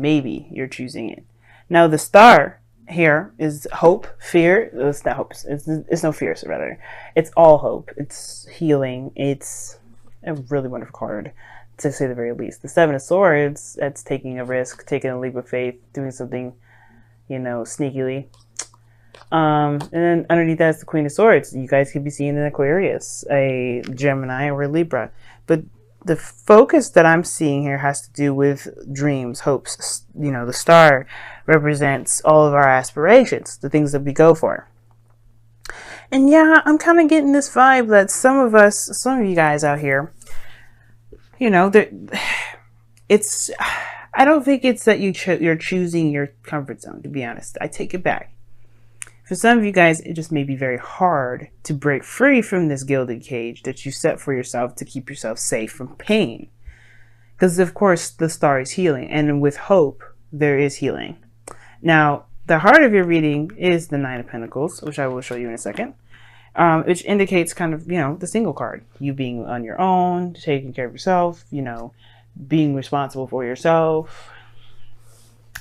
maybe you're choosing it. Now the star here is hope, fear. It's not hope. It's no fear, so rather. It's all hope. It's healing. It's a really wonderful card, to say the very least. The Seven of Swords, that's taking a risk, taking a leap of faith, doing something, sneakily. And then underneath that is the Queen of Swords. You guys could be seeing an Aquarius, a Gemini, or a Libra. But the focus that I'm seeing here has to do with dreams, hopes. The star represents all of our aspirations, the things that we go for. And yeah, I'm kind of getting this vibe that some of you guys out here, it's, I don't think it's that you're choosing your comfort zone, to be honest. I take it back. For some of you guys, it just may be very hard to break free from this gilded cage that you set for yourself to keep yourself safe from pain. Because, of course, the star is healing. And with hope, there is healing. Now, the heart of your reading is the Nine of Pentacles, which I will show you in a second. Which indicates kind of, the single card. You being on your own, taking care of yourself, being responsible for yourself,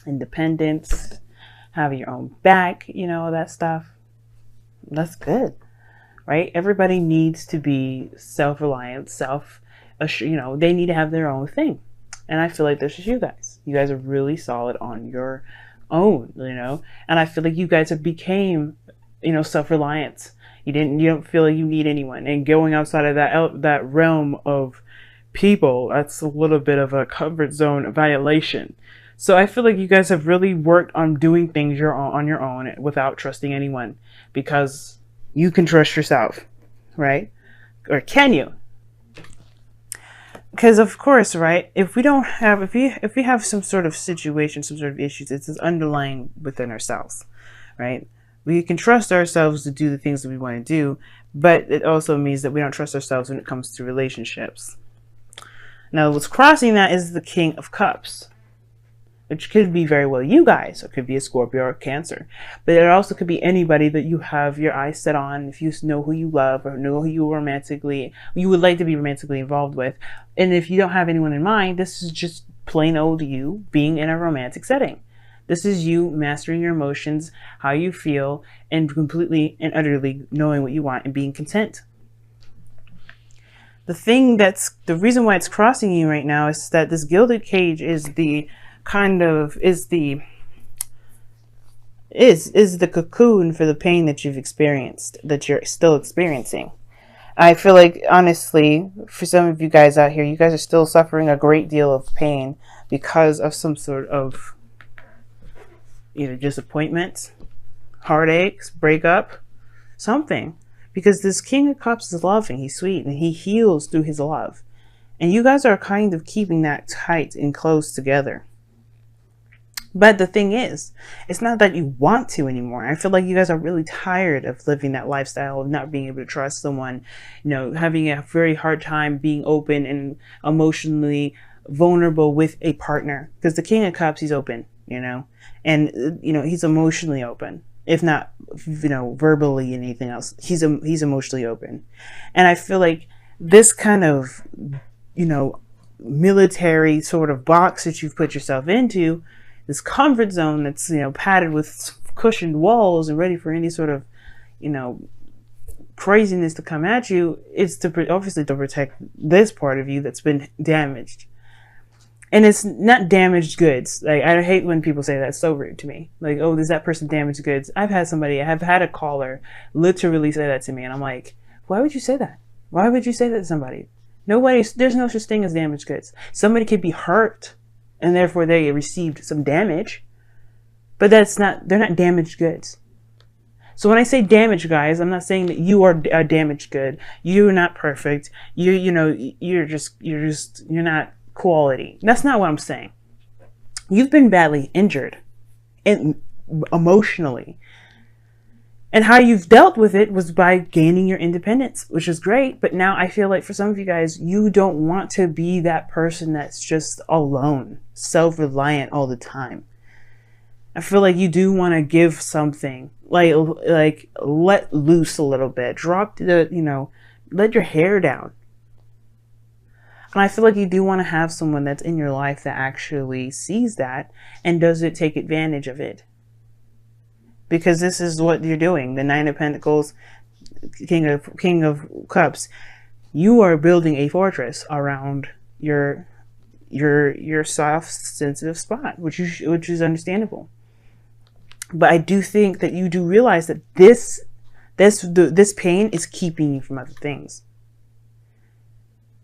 independence, having your own back, all that stuff. That's good, right? Everybody needs to be self-reliant, they need to have their own thing. And I feel like this is you guys. You guys are really solid on your own, and I feel like you guys have became, self-reliant. You don't feel like you need anyone, and going outside of that realm of people, that's a little bit of a comfort zone violation. So I feel like you guys have really worked on doing things on your own without trusting anyone, because you can trust yourself, right? Or can you? Because of course, right? If we have some sort of situation, some sort of issues, it's underlying within ourselves, right? We can trust ourselves to do the things that we want to do, but it also means that we don't trust ourselves when it comes to relationships. Now, what's crossing that is the King of Cups, which could be very well you guys, or it could be a Scorpio or a Cancer. But it also could be anybody that you have your eyes set on, if you know who you love or know who you would like to be romantically involved with. And if you don't have anyone in mind, this is just plain old you being in a romantic setting. This is you mastering your emotions, how you feel, and completely and utterly knowing what you want and being content. The reason why it's crossing you right now is that this gilded cage is the cocoon for the pain that you've experienced, that you're still experiencing. I feel like, honestly, for some of you guys out here, you guys are still suffering a great deal of pain because of some sort of either disappointment, heartaches, breakup, something. Because this King of Cups is loving, he's sweet, and he heals through his love. And you guys are kind of keeping that tight and close together. But the thing is, it's not that you want to anymore. I feel like you guys are really tired of living that lifestyle of not being able to trust someone, having a very hard time being open and emotionally vulnerable with a partner. Because the King of Cups, he's open, and, he's emotionally open. If not, verbally and anything else, he's emotionally open. And I feel like this kind of, military sort of box that you've put yourself into, this comfort zone that's, padded with cushioned walls and ready for any sort of, craziness to come at you, is obviously to protect this part of you that's been damaged. And it's not damaged goods. Like, I hate when people say that. It's so rude to me. Like, oh, does that person damaged goods? I have had a caller literally say that to me. And I'm like, why would you say that? Why would you say that to somebody? There's no such thing as damaged goods. Somebody could be hurt and therefore they received some damage, but they're not damaged goods. So when I say damaged, guys, I'm not saying that you are a damaged good. You're not perfect. You're not quality. That's not what I'm saying. You've been badly injured emotionally, and how you've dealt with it was by gaining your independence, which is great. But now I feel like for some of you guys, you don't want to be that person that's just alone, self-reliant all the time. I feel like you do want to give something, like let loose a little bit, let your hair down. And I feel like you do want to have someone that's in your life that actually sees that and doesn't take advantage of it. Because this is what you're doing. The Nine of Pentacles, King of Cups. You are building a fortress around your soft, sensitive spot, which is understandable. But I do think that you do realize that this pain is keeping you from other things.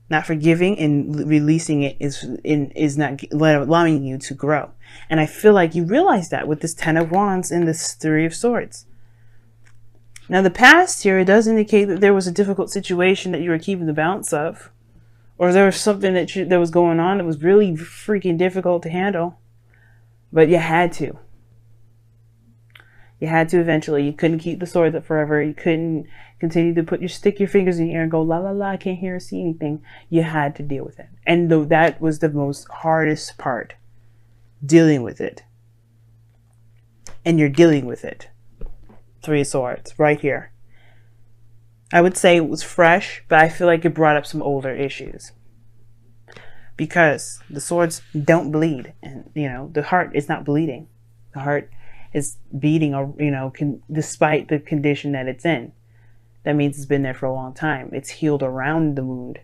Not forgiving and releasing it is not allowing you to grow. And I feel like you realize that with this Ten of Wands and this Three of Swords. Now the past here, it does indicate that there was a difficult situation that you were keeping the balance of. Or there was something that was going on that was really freaking difficult to handle. But you had to. You had to eventually. You couldn't keep the swords up forever. You couldn't continue to stick your fingers in the air and go, la la la, I can't hear or see anything. You had to deal with it. And that was the most hardest part. Dealing with it. And you're dealing with it. Three of Swords, right here. I would say it was fresh, but I feel like it brought up some older issues. Because the swords don't bleed. And, the heart is not bleeding. The heart is beating, despite the condition that it's in. That means it's been there for a long time. It's healed around the wound.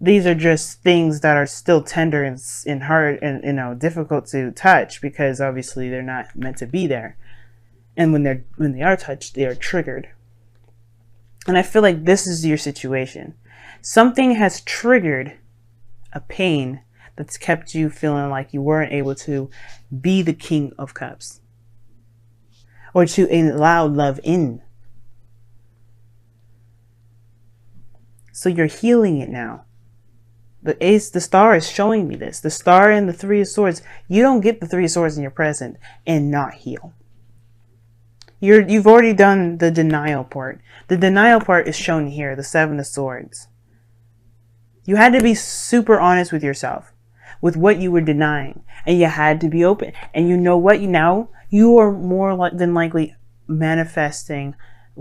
These are just things that are still tender and hard and difficult to touch, because obviously they're not meant to be there. And when they are touched, they are triggered. And I feel like this is your situation. Something has triggered a pain that's kept you feeling like you weren't able to be the King of Cups. Or to allow love in. So you're healing it now. The star is showing me this. The star and the Three of Swords. You don't get the Three of Swords in your present and not heal. You've already done the denial part. The denial part is shown here, the Seven of Swords. You had to be super honest with yourself, with what you were denying. And you had to be open. And you know what? You are more than likely manifesting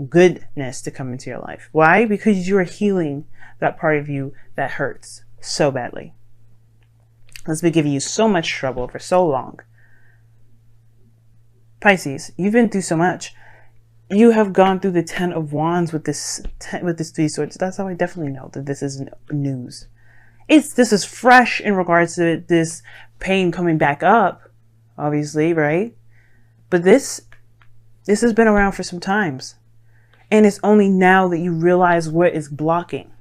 goodness to come into your life. Why? Because you are healing that part of you that hurts so badly. That's been giving you so much trouble for so long. Pisces, you've been through so much. You have gone through the Ten of Wands with this Three Swords. That's how I definitely know that this isn't news. This is fresh in regards to this pain coming back up, obviously, right? But this has been around for some times. And it's only now that you realize what is blocking.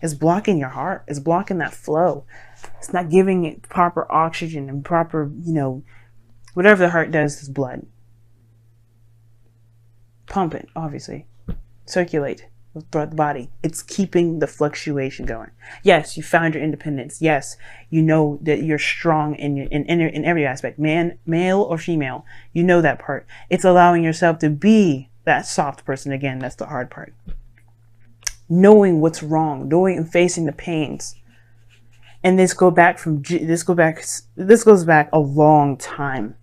It's blocking your heart. It's blocking that flow. It's not giving it proper oxygen and proper, whatever the heart does is blood. Pump it, obviously. Circulate throughout the body. It's keeping the fluctuation going. Yes, you found your independence. Yes, you know that you're strong in every aspect. Male or female, you know that part. It's allowing yourself to be that soft person again. That's the hard part. Knowing what's wrong, knowing and facing the pains. And this goes back a long time.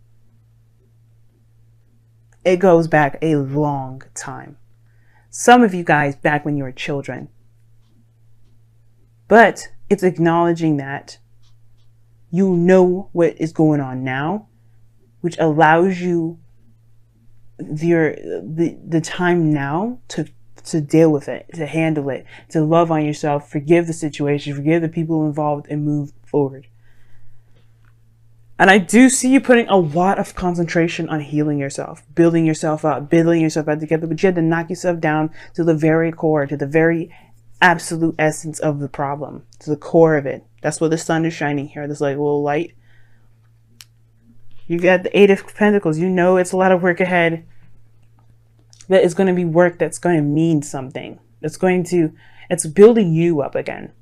It goes back a long time. Some of you guys back when you were children. But it's acknowledging that you know what is going on now, which allows you the time now to deal with it, to handle it, to love on yourself, forgive the situation, forgive the people involved, and move forward. And I do see you putting a lot of concentration on healing yourself, building yourself up, building yourself back together, but you had to knock yourself down to the very core, to the very absolute essence of the problem, to the core of it. That's what the sun is shining here, this like little light. You got the Eight of Pentacles. You know it's a lot of work ahead. That is going to be work that's going to mean something. It's building you up again.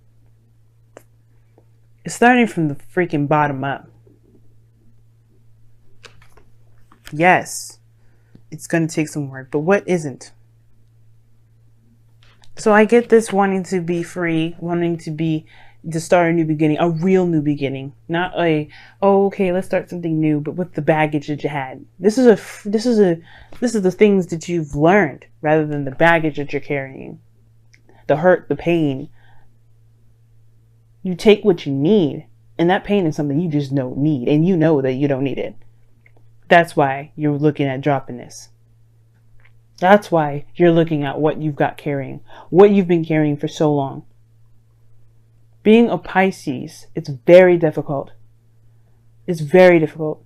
It's starting from the freaking bottom up. Yes, it's going to take some work, but what isn't? So I get this wanting to be free, wanting to start a new beginning, a real new beginning, not okay, let's start something new, but with the baggage that you had. This is the things that you've learned rather than the baggage that you're carrying, the hurt, the pain. You take what you need, and that pain is something you just don't need, and you know that you don't need it. That's why you're looking at dropping this. That's why you're looking at what you've got carrying, what you've been carrying for so long. Being a Pisces, it's very difficult. It's very difficult.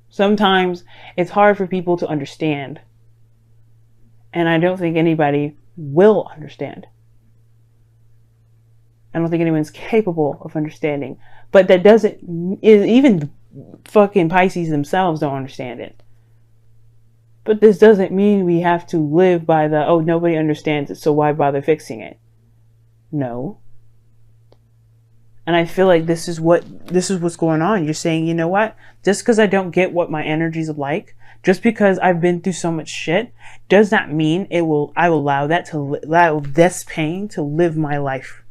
Sometimes it's hard for people to understand. And I don't think anybody will understand. I don't think anyone's capable of understanding. But that doesn't, even fucking Pisces themselves don't understand it. But this doesn't mean we have to live by the, oh, nobody understands it, so why bother fixing it? No. And I feel like this is what's going on. You're saying, you know what? Just because I don't get what my energies are like, just because I've been through so much shit, does not mean I will allow this pain to live my life.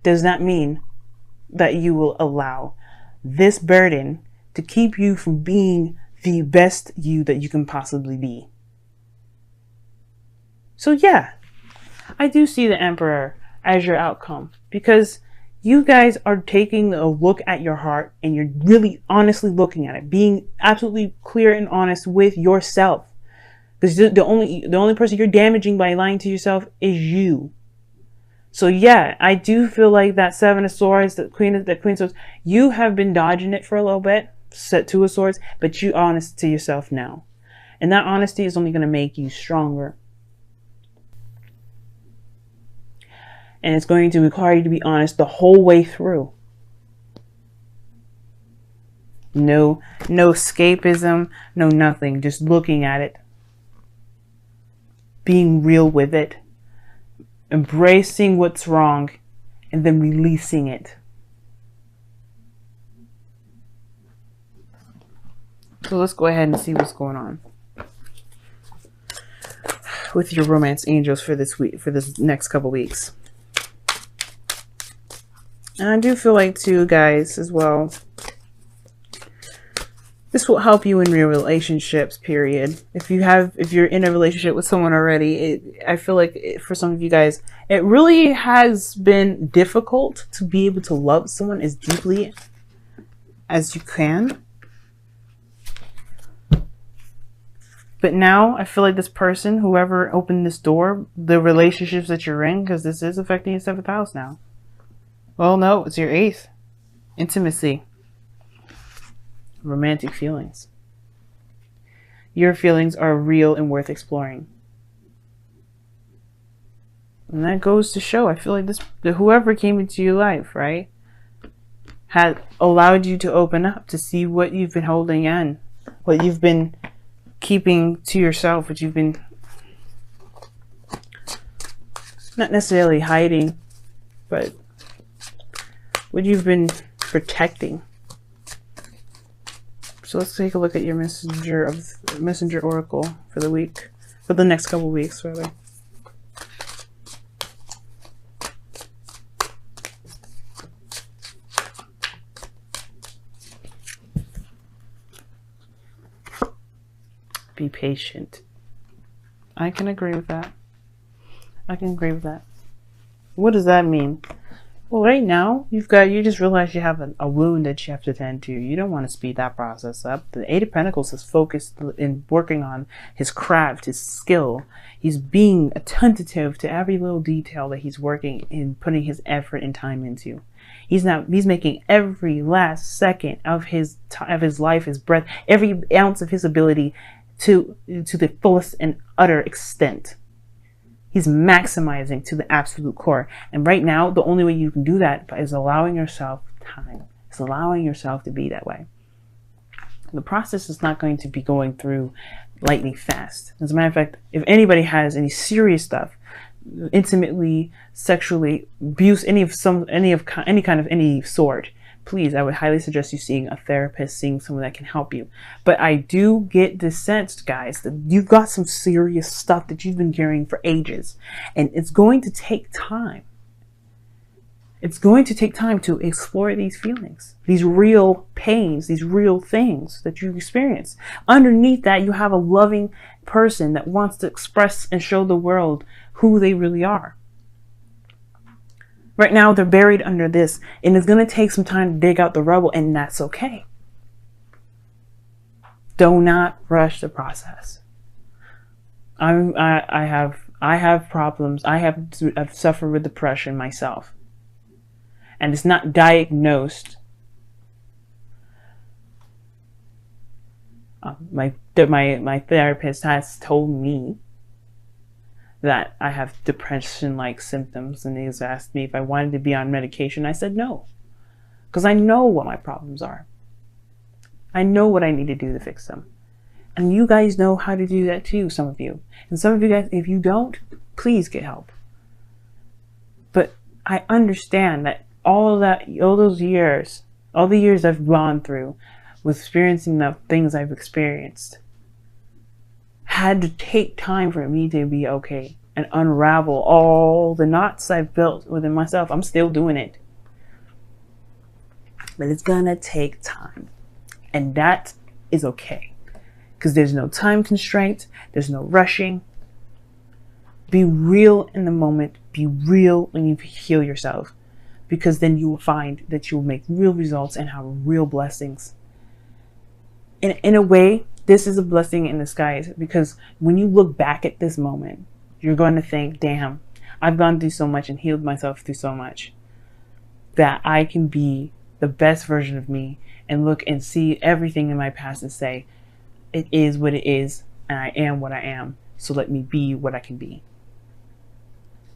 Does not mean that you will allow this burden to keep you from being the best you that you can possibly be. So yeah, I do see the Emperor as your outcome, because you guys are taking a look at your heart and you're really honestly looking at it, being absolutely clear and honest with yourself. Because the only person you're damaging by lying to yourself is you. So yeah, I do feel like that Seven of Swords, the Queen of Swords, you have been dodging it for a little bit, set Two of Swords, but you're honest to yourself now. And that honesty is only going to make you stronger. And it's going to require you to be honest the whole way through. No escapism, no nothing. Just looking at it. Being real with it. Embracing what's wrong. And then releasing it. So let's go ahead and see what's going on with your romance angels for this week, for this next couple weeks. And I do feel like too, guys, as well, this will help you in your relationships, period. If you're in a relationship with someone already, I feel like for some of you guys, it really has been difficult to be able to love someone as deeply as you can. But now I feel like this person, whoever opened this door, the relationships that you're in, because this is affecting your 7th house now. Well, no, it's your 8th. Intimacy. Romantic feelings. Your feelings are real and worth exploring. And that goes to show, I feel like whoever came into your life, right, had allowed you to open up to see what you've been holding in, what you've been keeping to yourself, what you've been not necessarily hiding, but what you've been protecting. So let's take a look at your messenger oracle for the week, for the next couple weeks, rather. Be patient. I can agree with that. I can agree with that. What does that mean? Well, right now, you just realized you have a wound that you have to tend to. You don't want to speed that process up. The Eight of Pentacles is focused in working on his craft, his skill. He's being attentive to every little detail that he's working in, putting his effort and time into. He's making every last second of his life, his breath, every ounce of his ability to the fullest and utter extent. He's maximizing to the absolute core. And right now, the only way you can do that is allowing yourself time. It's allowing yourself to be that way. The process is not going to be going through lightning fast. As a matter of fact, if anybody has any serious stuff, intimately, sexually, abuse, any kind of any sort, please, I would highly suggest you seeing a therapist, seeing someone that can help you. But I do get this sense, guys, that you've got some serious stuff that you've been carrying for ages. And it's going to take time. It's going to take time to explore these feelings, these real pains, these real things that you experience. Underneath that, you have a loving person that wants to express and show the world who they really are. Right now, they're buried under this, and it's going to take some time to dig out the rubble, and that's okay. Do not rush the process. I have problems. I've suffered with depression myself. And it's not diagnosed. My therapist has told me that I have depression-like symptoms, and he's asked me if I wanted to be on medication. I said no, because I know what my problems are. I know what I need to do to fix them. And you guys know how to do that too, some of you. And some of you guys, if you don't, please get help. But I understand that all the years I've gone through with experiencing the things I've experienced had to take time for me to be okay and unravel all the knots I've built within myself. I'm still doing it. But it's gonna take time. And that is okay. Because there's no time constraint. There's no rushing. Be real in the moment. Be real when you heal yourself. Because then you will find that you will make real results and have real blessings. In a way, this is a blessing in disguise, because when you look back at this moment, you're going to think, damn, I've gone through so much and healed myself through so much that I can be the best version of me and look and see everything in my past and say, it is what it is and I am what I am. So let me be what I can be.